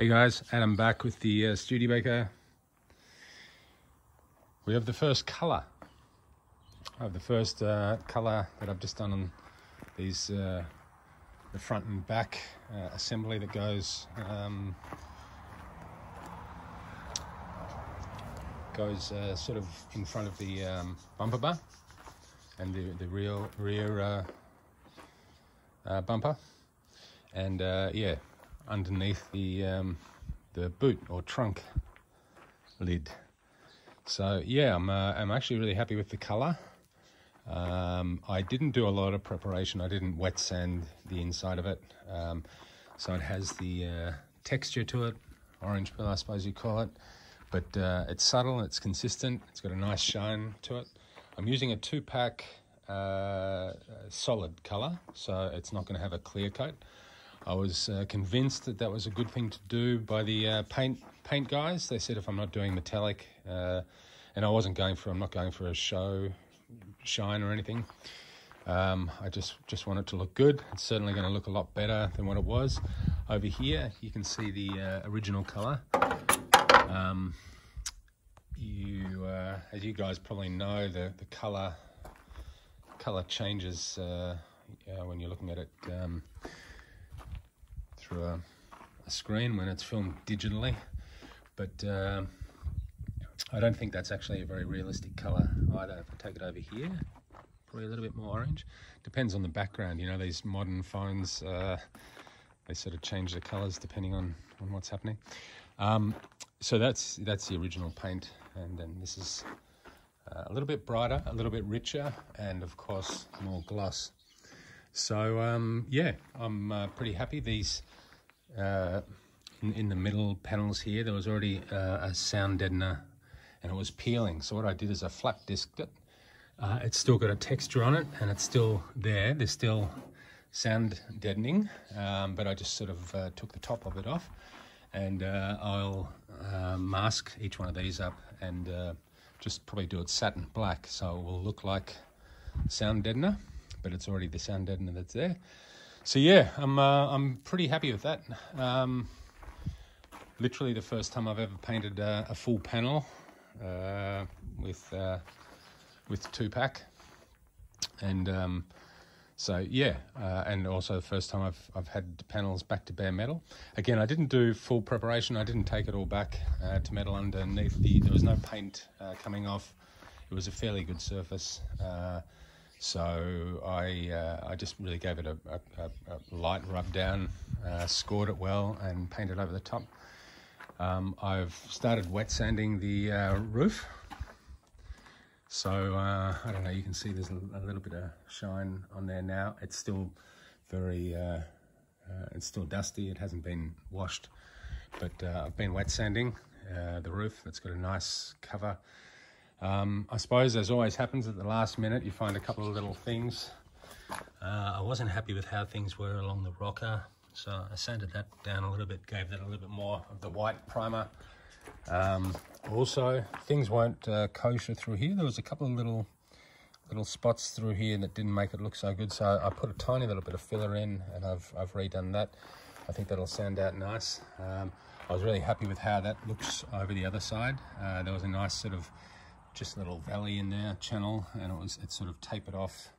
Hey guys, Adam back with the Studie Baker. We have the first colour. I have the first colour that I've just done on these, the front and back assembly that goes sort of in front of the bumper bar and the rear bumper, and yeah, underneath the boot or trunk lid. So yeah, I'm actually really happy with the colour. I didn't do a lot of preparation. I didn't wet sand the inside of it, so it has the texture to it, orange peel I suppose you call it, but it's subtle, it's consistent, it's got a nice shine to it. I'm using a 2-pack solid colour, so it's not going to have a clear coat. I was convinced that that was a good thing to do by the paint guys. They said if I'm not doing metallic, and I'm not going for a show shine or anything. I just want it to look good. It's certainly going to look a lot better than what it was. Over here, you can see the original colour. As you guys probably know, the colour changes when you're looking at it through a screen when it's filmed digitally, but I don't think that's actually a very realistic colour either. If I take it over here, probably a little bit more orange. Depends on the background, you know, these modern phones, they sort of change the colours depending on what's happening. So that's the original paint, and then this is a little bit brighter, a little bit richer, and of course more gloss. So yeah, I'm pretty happy. These in the middle panels here, there was already a sound deadener, and it was peeling. So what I did is I flat disked it. It's still got a texture on it, and it's still there. There's still sound deadening, but I just sort of took the top of it off, and I'll mask each one of these up and just probably do it satin black, so it will look like sound deadener, but it's already the sound deadener that's there. So yeah, I'm pretty happy with that. Literally the first time I've ever painted a full panel with 2-pack, and so yeah, and also the first time I've had the panels back to bare metal. Again, I didn't do full preparation. I didn't take it all back to metal underneath. There was no paint coming off. It was a fairly good surface. So I just really gave it a light rub down, scored it well, and painted over the top. I've started wet sanding the roof. So I don't know, you can see there's a little bit of shine on there now. It's still very, it's still dusty. It hasn't been washed, but I've been wet sanding the roof. It's got a nice cover. I suppose, as always happens at the last minute, you find a couple of little things. I wasn't happy with how things were along the rocker, so I sanded that down a little bit, gave that a little bit more of the white primer. Also, things weren't kosher through here. There was a couple of little spots through here that didn't make it look so good, so I put a tiny little bit of filler in, and I've redone that. I think that'll sand out nice. I was really happy with how that looks over the other side. There was a nice sort of just a little valley in there, channel, and it sort of tapered off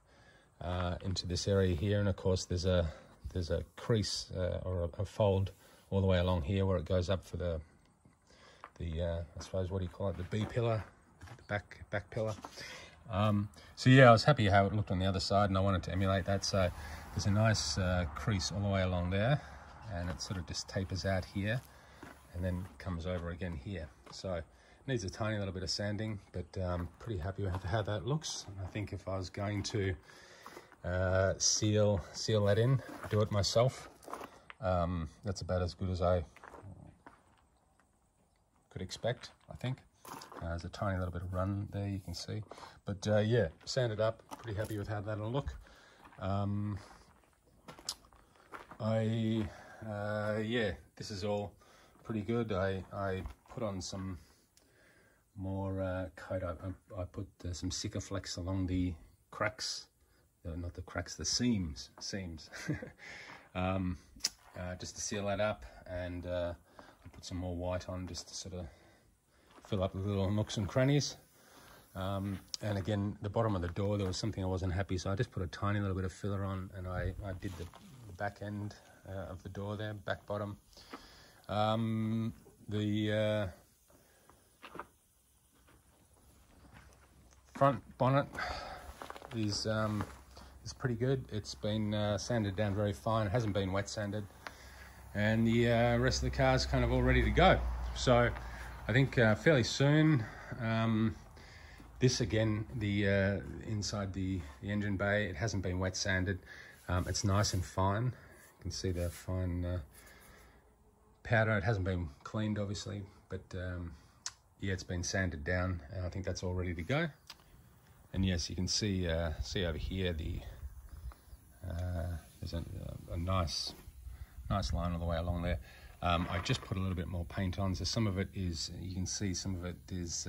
into this area here, and of course there's a crease or a fold all the way along here where it goes up for the I suppose, what do you call it, the B pillar, the back pillar. So yeah, I was happy how it looked on the other side, and I wanted to emulate that. So there's a nice crease all the way along there, and it sort of just tapers out here and then comes over again here. So it needs a tiny little bit of sanding, but pretty happy with how that looks. I think if I was going to seal that in, do it myself, that's about as good as I could expect, I think. There's a tiny little bit of run there, you can see, but yeah, sanded up, pretty happy with how that'll look. Yeah, this is all pretty good. I put on some more coat. I put some Sikaflex along the cracks, not the cracks, the seams just to seal that up, and put some more white on just to sort of fill up the little nooks and crannies. And again, the bottom of the door, there was something I wasn't happy, so I just put a tiny little bit of filler on, and I did the back end of the door there, back bottom. The front bonnet is pretty good. It's been sanded down very fine. It hasn't been wet sanded, and the rest of the car is kind of all ready to go. So I think fairly soon. This again, the inside the engine bay, it hasn't been wet sanded. It's nice and fine. You can see the fine powder. It hasn't been cleaned, obviously, but yeah, it's been sanded down, and I think that's all ready to go. And yes, you can see over here there's a nice line all the way along there. I just put a little bit more paint on, so some of it is, you can see some of it is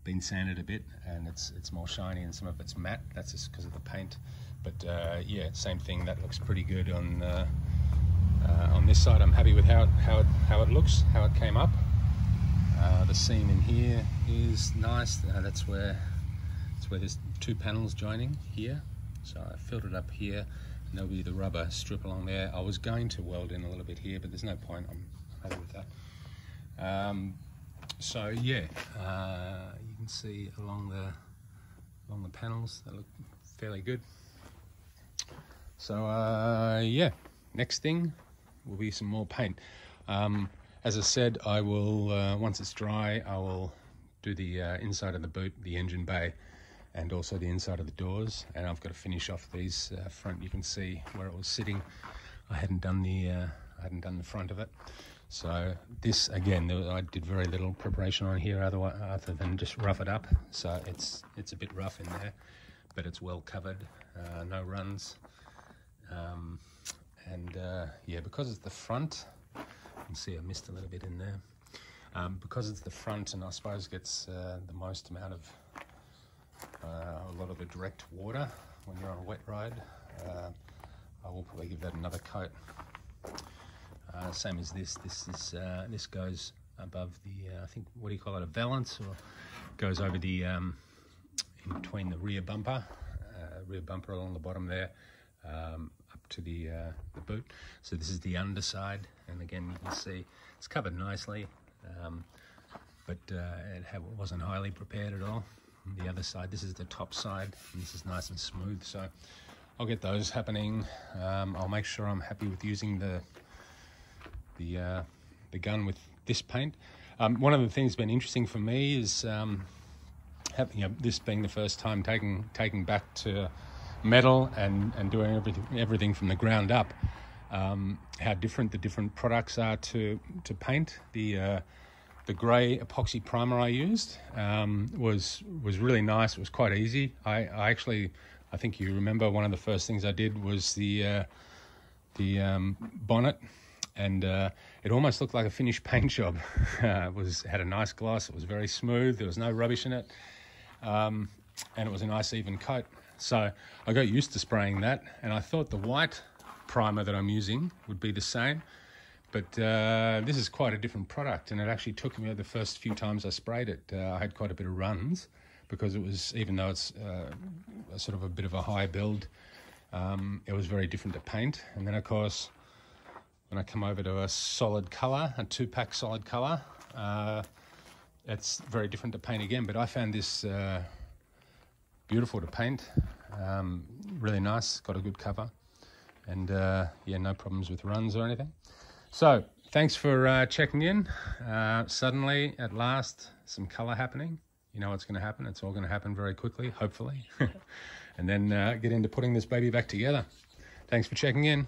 been sanded a bit, and it's more shiny, and some of it's matte. That's just because of the paint. But yeah, same thing. That looks pretty good on this side. I'm happy with how it looks, how it came up. The seam in here is nice. That's where there's two panels joining here. So I filled it up here, and there'll be the rubber strip along there. I was going to weld in a little bit here, but there's no point. I'm happy with that. So yeah, you can see along the panels, they look fairly good. So yeah, next thing will be some more paint. As I said, I will once it's dry, I will do the inside of the boot, the engine bay, and also the inside of the doors. And I've got to finish off these front. You can see where it was sitting. I hadn't done the front of it. So this, again, I did very little preparation on here other than just rough it up. So it's a bit rough in there, but it's well covered, no runs. And yeah, because it's the front, you can see I missed a little bit in there. Because it's the front, and I suppose gets the most amount of a lot of the direct water when you're on a wet ride, I will probably give that another coat. Same as this. This goes above the I think, what do you call it, a valance, or goes over the in between the rear bumper along the bottom there, up to the boot. So this is the underside, and again you can see it's covered nicely, but it wasn't highly prepared at all. On the other side, this is the top side, and this is nice and smooth. So I'll get those happening. I'll make sure I'm happy with using the gun with this paint. One of the things that's been interesting for me is this being the first time taking back to metal and doing everything from the ground up. How different the different products are to paint. The grey epoxy primer I used was really nice. It was quite easy. I think you remember one of the first things I did was the bonnet. And it almost looked like a finished paint job. It had a nice gloss. It was very smooth. There was no rubbish in it, and it was a nice even coat. So I got used to spraying that, and I thought the white primer that I'm using would be the same. But this is quite a different product, and it actually took me the first few times I sprayed it. I had quite a bit of runs because it was, even though it's sort of a bit of a high build, it was very different to paint. And then of course, when I come over to a solid colour, a 2-pack solid colour, it's very different to paint again. But I found this beautiful to paint, really nice, got a good cover, and yeah, no problems with runs or anything. So thanks for checking in. Suddenly, at last, some colour happening. You know what's going to happen. It's all going to happen very quickly, hopefully. And then get into putting this baby back together. Thanks for checking in.